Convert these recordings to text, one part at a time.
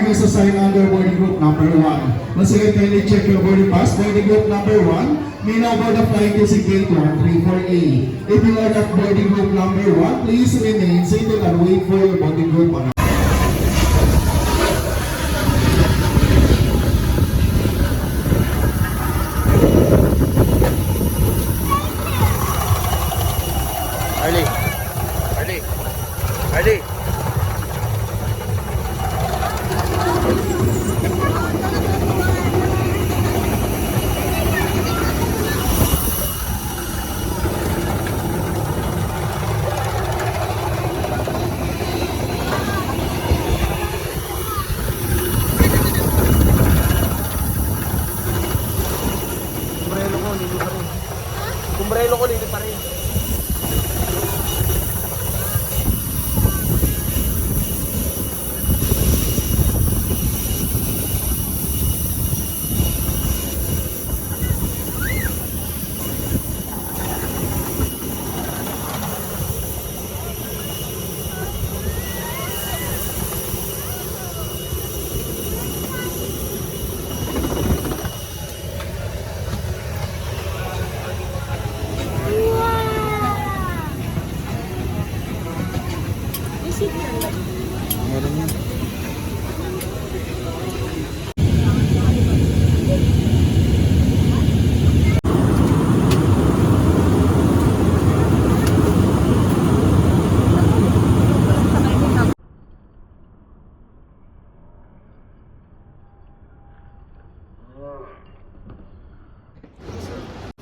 Is assigned under boarding group number 1. Once again, kindly check your boarding pass. Boarding group number 1 may now board the flight using gate 134A. If you are at boarding group number 1, please remain seated and wait for your boarding group on. Arlie! Kumbrelo ko, lili pa rin. Meron yun.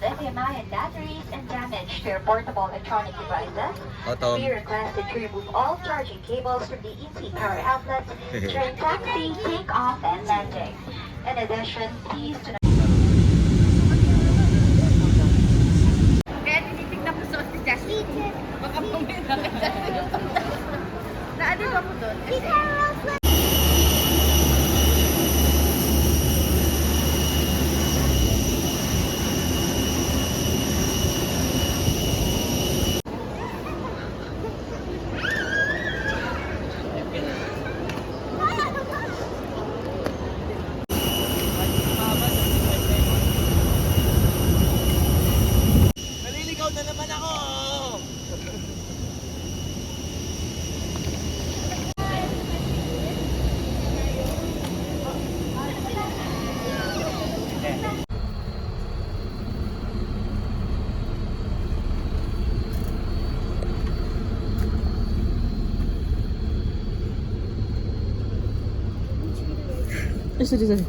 Lithium-ion batteries and damage to your portable electronic devices. We requested to remove all charging cables from the EC power outlet during taxi, takeoff, and landing. In addition, please do not... Kaya tinitignan ko sa Justin. Baka bumili na kay Justin yung naano ba po doon? Sorry.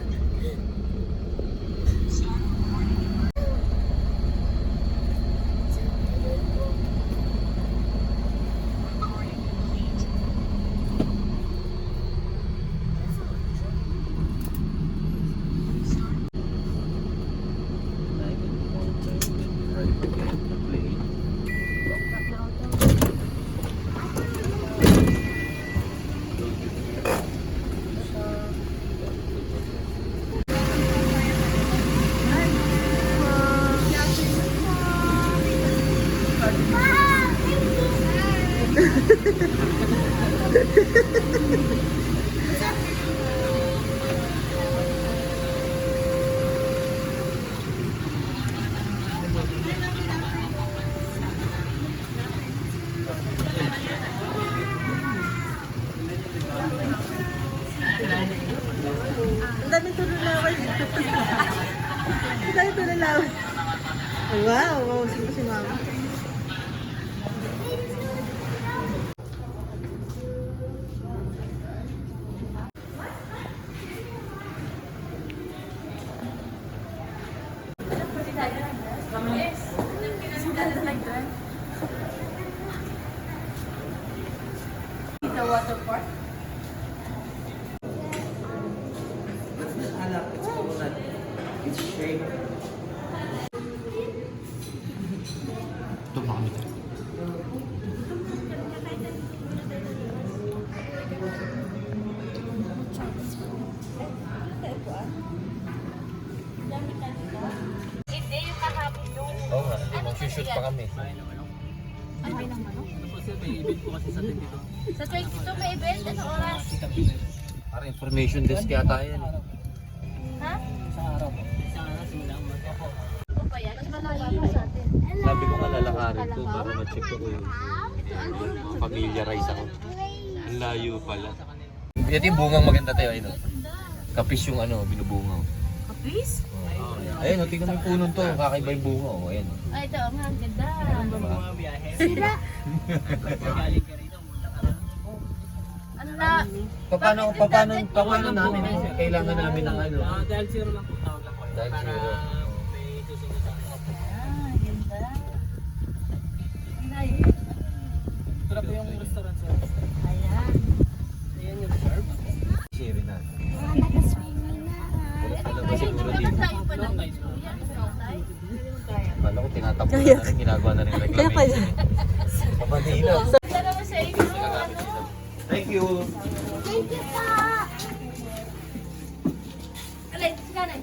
Ang dami tululawan. Ang dami tululawan. Wow, sino si Mama? The water park. Hindi, yung kahapon yung... Oo nga, mag-shoot pa kami. Ano ba yung ano? Sa 22 may event? Ano oras? Para information desk yata yan. Ha? Ano pa yan? Mas malayo pa sa atin. Sabi ko nga lalakarin ko para ma-check ko yung familiarize ako. Ang layo pala. Ito yung bungang maganda tayo, ayun. Kapis yung ano, binubungaw. Kapis? Ayun, tingnan mo yung puno to, kakaiba yung bunga. Ayun. Ay, ito, ang ganda. Diba? Sira. Ano na? Paano namin? Kailangan namin ng ano? Dahil zero lang po tawag lang po. Dahil Para zero. may susunod sa mga po. Ah, ganda. Ang layo. Ito na po yung restaurant sir. Ayan. Ayan yung reserve. Share na. Alam ba siguro dito? Tayo pa lang. Yan, tayo. Kala ko tinatakbo na rin, ginagawa na rin reclamation. Papadila. Ganda naman sa inyo. Ano? Thank you. Alay, si nanay.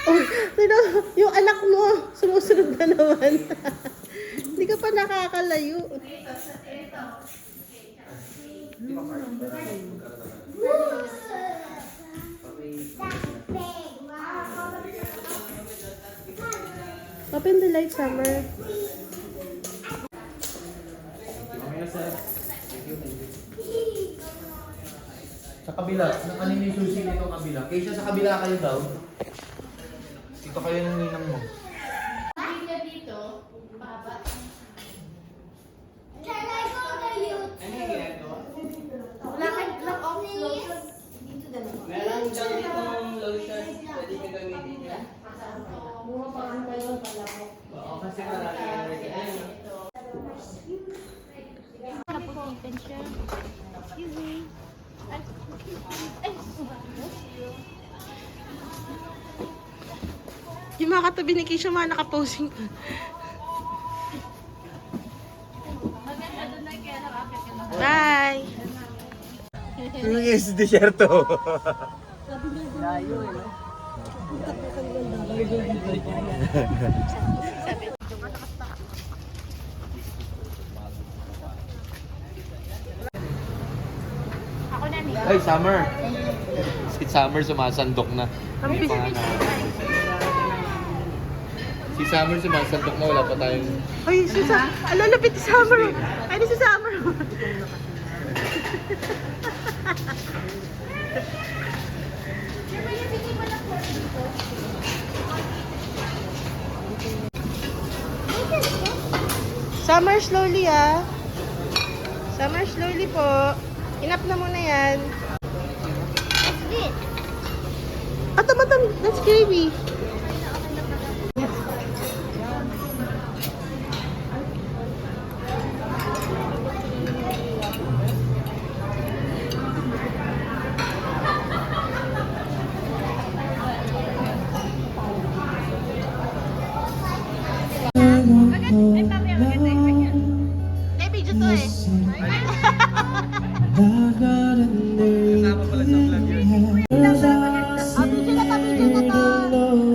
Oh, sino, yung anak mo, sumusunod na naman. Hindi ka pa nakakalayo. Open the light, Summer. Sa kabila, kanina yung susi nito kabila. Kaysa sa kabila kayo daw. Dito kayo ng ninang mo. Wala kang lock off lotion. Meron dyan ditong lotion. Pwede nyo gamitin yan. Oo, kasi marami yan. Ayan. Napupuntan siya. Excuse me. Ay, Yung mga katabi ni Keisha, mga nakaposing pa. maganda doon na kaya nakapit ka na. Bye! Yung is desierto. Ako na niya. Ay, Summer. Si Summer sumasandok na. May pangalan. Si Summer sumasandok na, wala pa tayong... Ay, si Summer. Alalapit si Summer. Ay, di si Summer. Summer, slowly ah. Summer, slowly po. Enough na muna yan. Matan, that's gravy. Ay, papi, maganda yung Eh, video to eh. Kasama pala sa vlog yun. Oh, video na to, video na to.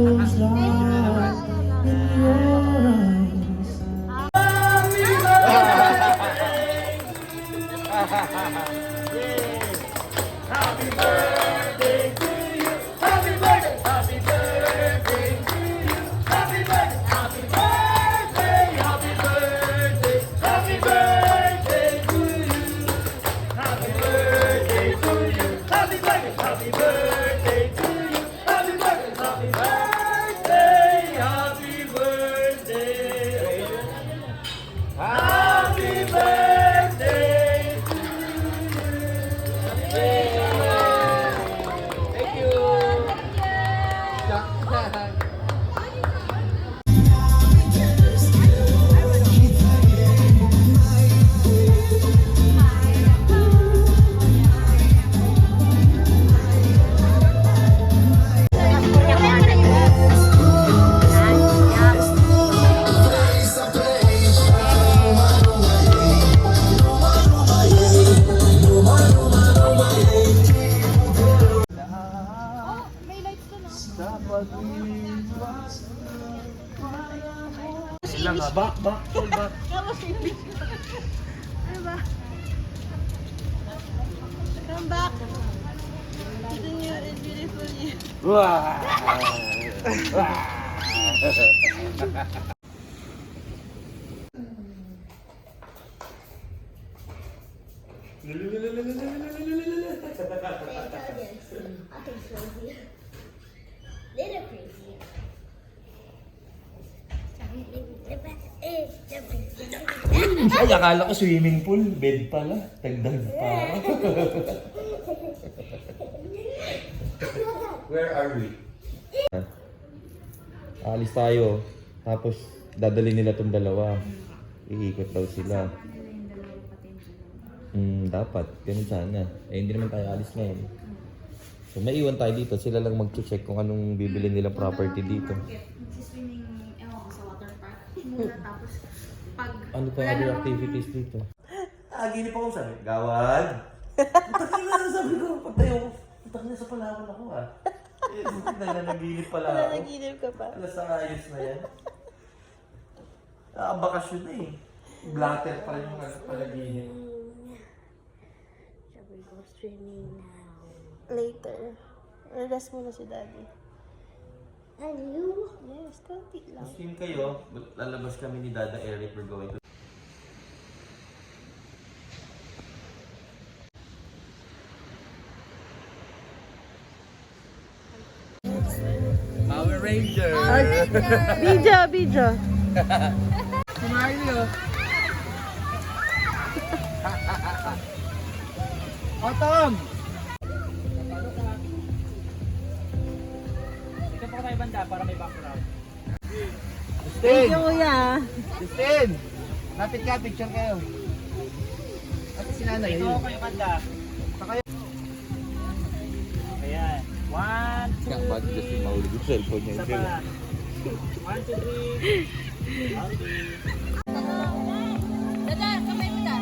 Sila nga, back, tol, back. Come back. The new and beautiful you. Wah! Ay, akala ko swimming pool, bed pala. Tagdag pa. Where are we? Aalis tayo. Tapos dadali nila tong dalawa. Iikot daw sila. Dapat. Ganun sana. Eh, hindi naman tayo alis ngayon. So, maiwan tayo dito. Sila lang mag-check kung anong bibili nila property dito. Magsiswimming, ewan ko, sa water park. Muna, tapos pag... Ano pa other activities dito? Gini pa ako sabi. Gawad! Putak na sabi ko. Pagtayo ko. Putak na sa Palawan ako ah. Nanaginip pala ako. Nanaginip ka pa. Alas ang ayos na yan. Bakasyon na eh. Blatter pa rin yung palaginip. Sabi ko, streaming now. Later. Rest muna si Daddy. Ano? Yes, konti lang. Swim kayo. Lalabas kami ni Dada Eric. We're going to... Power Ranger! Video. Mario. Otom! Ito po tayo banda para may background. Thank you, kuya. Justin! Lapit ka, picture kayo. At si nanay. Ito ko kayo banda. Ayan. 1, 2, Ba't gusto mahulog yung cellphone niya? isa pa. 1, 2, 3. Okay. Dada, kamay mo na.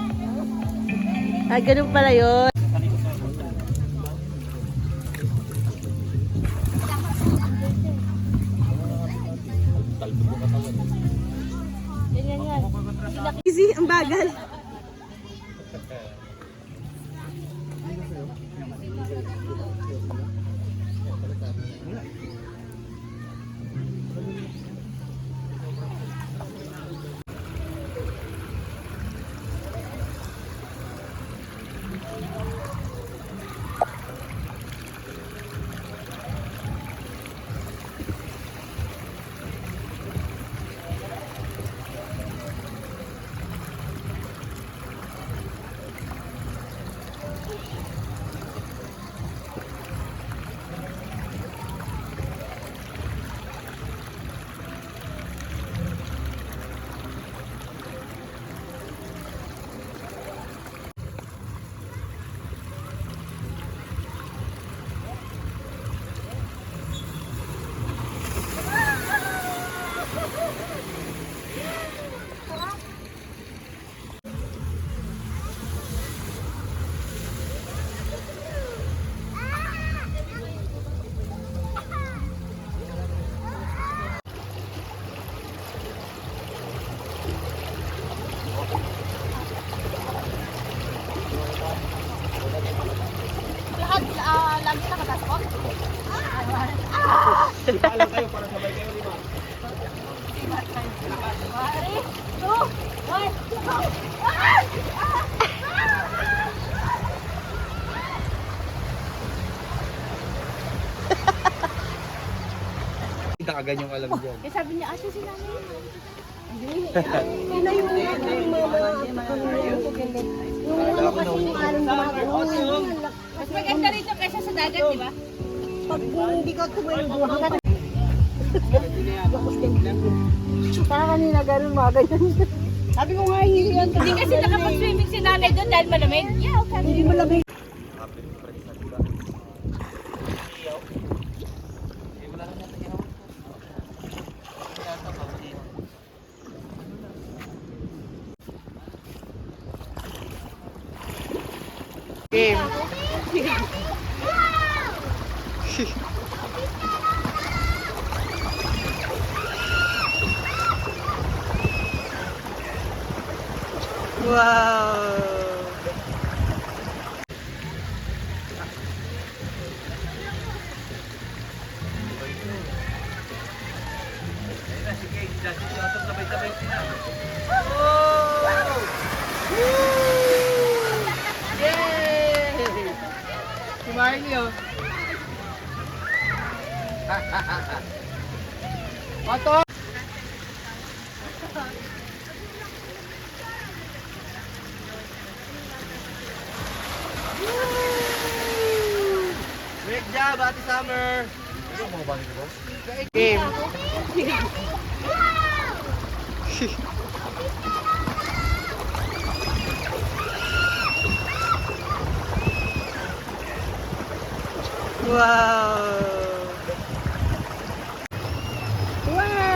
Ganun pala yun. Yan. Easy, ang bagal. Lagi nakatasok? Paalam kayo para sabay kayo lima. 3, 2, 1. Kagan yung alam dyan. Kaya sabi niya, asa si nanay? Mas maganda rito kaysa sa dagat, di ba? Pag hindi ka tumayo, kanina, ganun mga ganyan. Sabi ko nga, hindi yan. Hindi kasi nakapag-swimming si nanay doon dahil malamig. Yeah, okay. Hindi malamig. Game. Wow. Kumain niyo. Pato! Great job, Ate Summer! Game. Wow. Wow.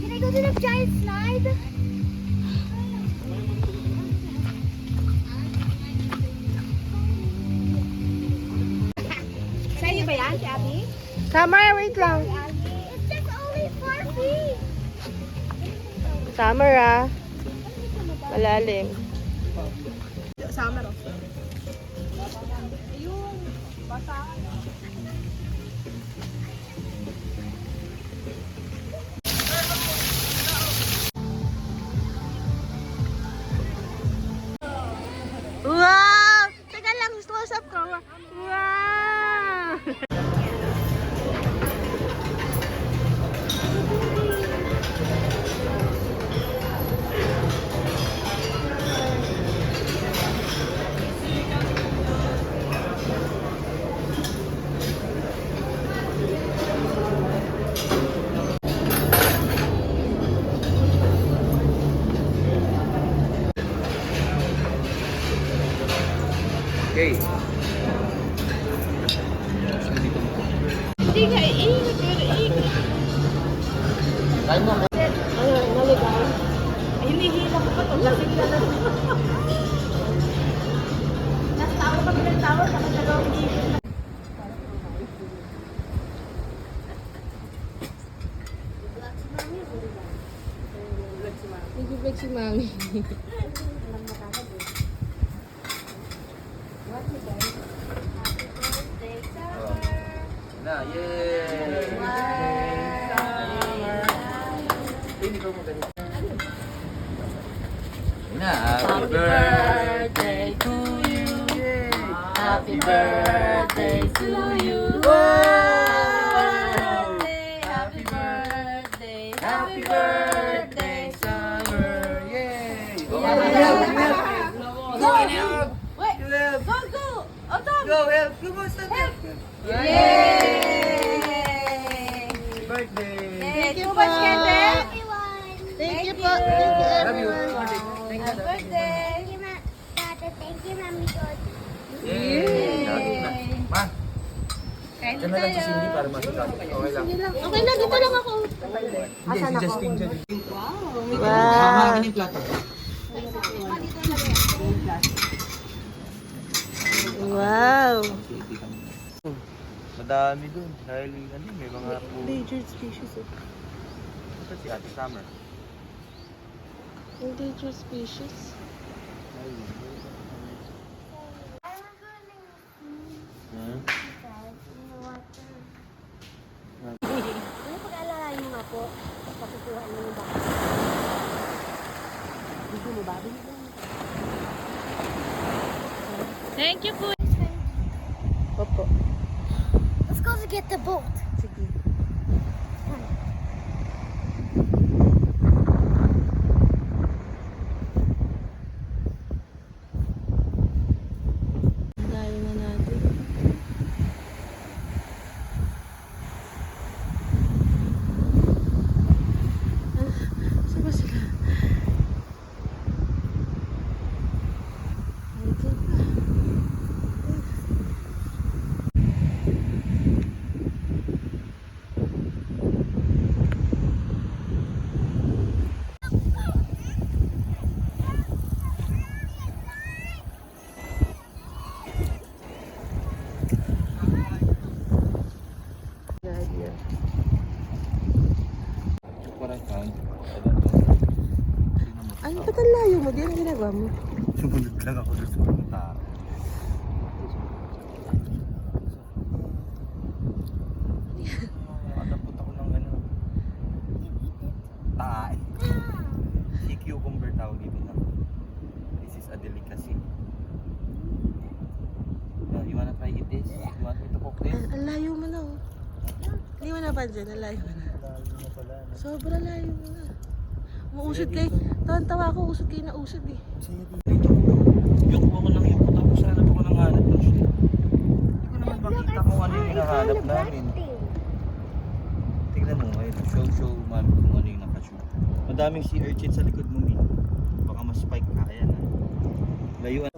Can I go to the giant slide? Sa'yo ba yan, si Abby? Summer, wait lang. It's just only 4 feet. Summer ah. Malalim. Summer, oh. Wow! Teka lang, close up ko. Wow! Okay. Hindi nga, iingat yun, iingat. Kain mo. Hinihila ko pa ito. Lasing na lang. Nasa tawa kami ng tawa, nakasagaw dito. Nag-vlog si Mami. Na, yay! Na, happy birthday to you. Happy birthday to you. Happy birthday, Happy birthday, Summer. Yay! Go, wait, go, go! Otong! Go, help! Kumusta na? Yay! Birthday! Thank you much, Kente! Thank you po. Thank you Love you. everyone. Happy birthday! Thank you, Tata. Thank you, Mami God. Yay! Lagi na. Ma, Kain dyan na lang si Cindy para masukat. Okay lang. Okay na, dito lang ako. Hindi, si Justin dyan. Wow. Akin yung plato. Wow. Madami dun. Dahil ano, may mga Endangered species. Ito si Ate Summer. Endangered species. Ano pag-alala niyo nga po? Pakukuha niyo yung baka. Bigyan mo ba? Bigyan mo. Thank you po! Opo. Let's go to get the boat. Sige. Layo na natin. Saan ba sila? Andyan pa. Parang count. Ano ba't ang layo mo? Di ang ginagawa mo? Sumunod lang ako doon sa punta. Nakatapot ako ng ano. Tae. Si cucumber tawag dito na. This is a delicacy. You wanna try it this? You want me to cook this? Ang layo mo na oh. Hindi mo napansin, ang layo mo na. Sobrang layo mo na. Umuusod kayo. Tawan-tawa ako, usod kayo na usod eh. Yung ko lang yung puta ko sana ako nang hanap ng shit. Hindi ko naman makita kung ano yung hinahanap namin. Tignan mo ngayon, show man kung ano yung nakashoot. Madaming sea urchin sa likod mo, Mi. Baka mas-spike ka, ayan ha. Layuan.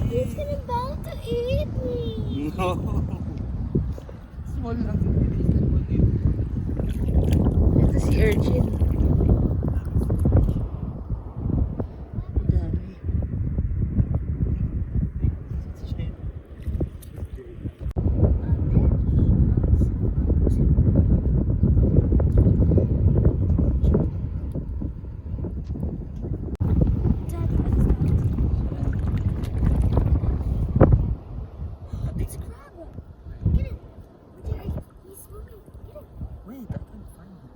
He's about to eat me. No. Small lang. Ito si Urchin. Dami. It's a crab. Get it. He's swimming. Get it. Wait, I can find it.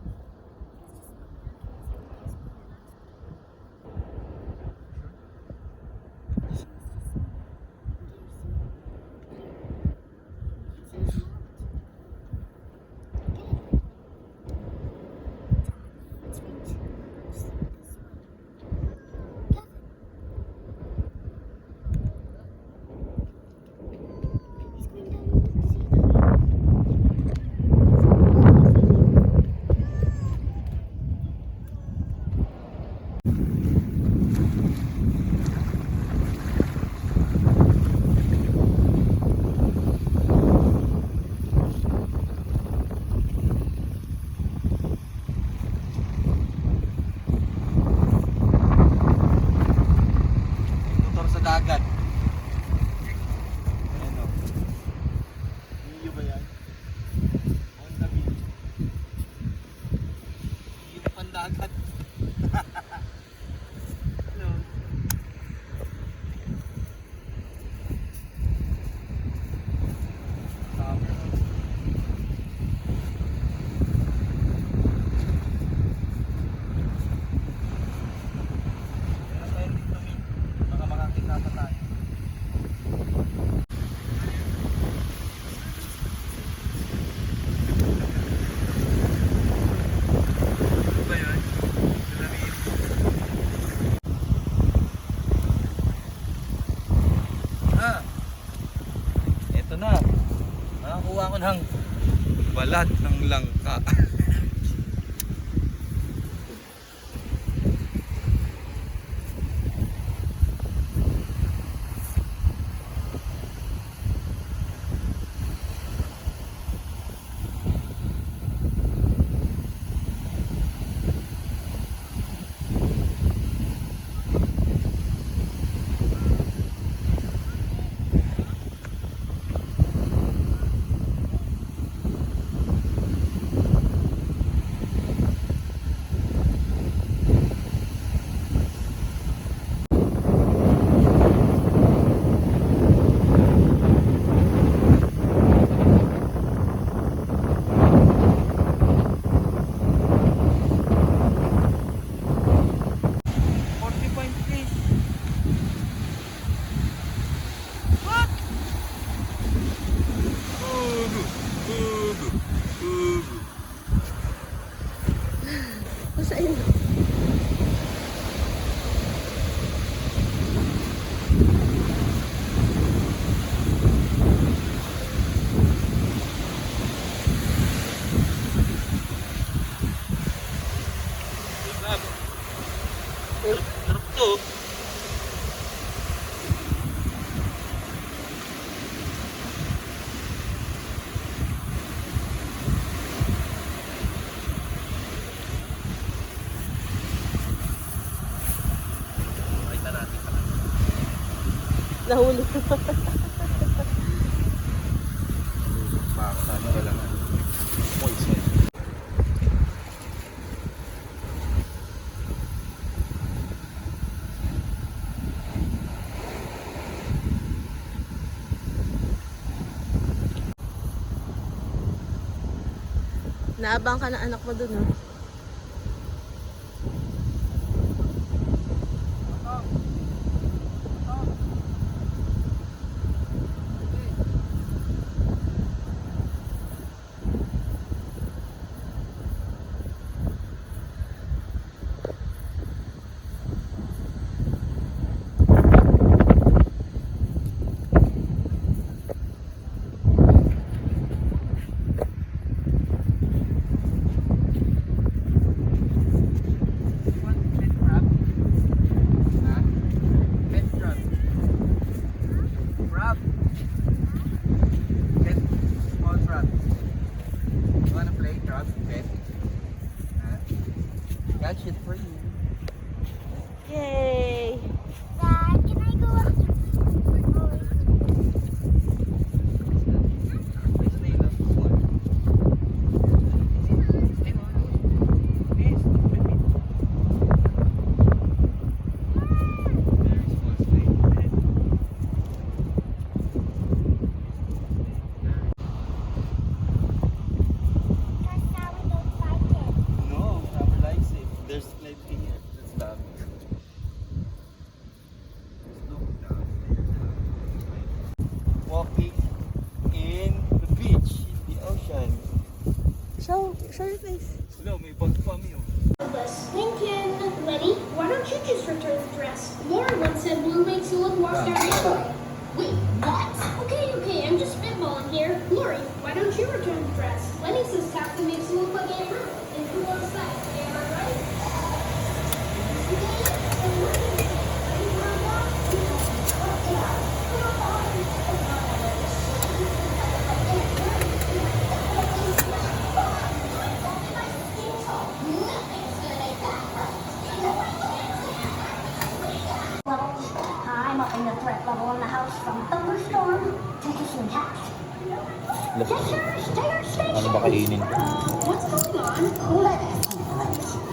Motor sa dagat. Ayan o. Iyo ba yan? On the beach. Iyo pang dagat. Hello. Baka makakita pa tayo. Ano ba yun? Salamin. Eto na. Nakakuha ko ng balat ng langka. Nahuli. Sana wala na. Moist na. Naabang ka ng anak mo dun, oh. Catch it for you. Yay! Dad, can I go up to Because now we don't fight it. No, Robert likes it. There's plenty here. That's dami. Walking in the beach, in the ocean. Show your face. Hello, may bag pa mi oh. Lincoln, Lenny, why don't you just return the dress? Laura once said blue makes you look more star anyway. Wait, what? Okay, I'm just spitballing here. Lori, why don't you return the dress? Lenny says Taffy makes you look like Aunt Ruth. And who wants that? Am I right? I'm up in the threat level in the house from thunderstorm to hissing cat. Yes, sir. Stay your station. Ano ba kainin? What's going on? Lettuce.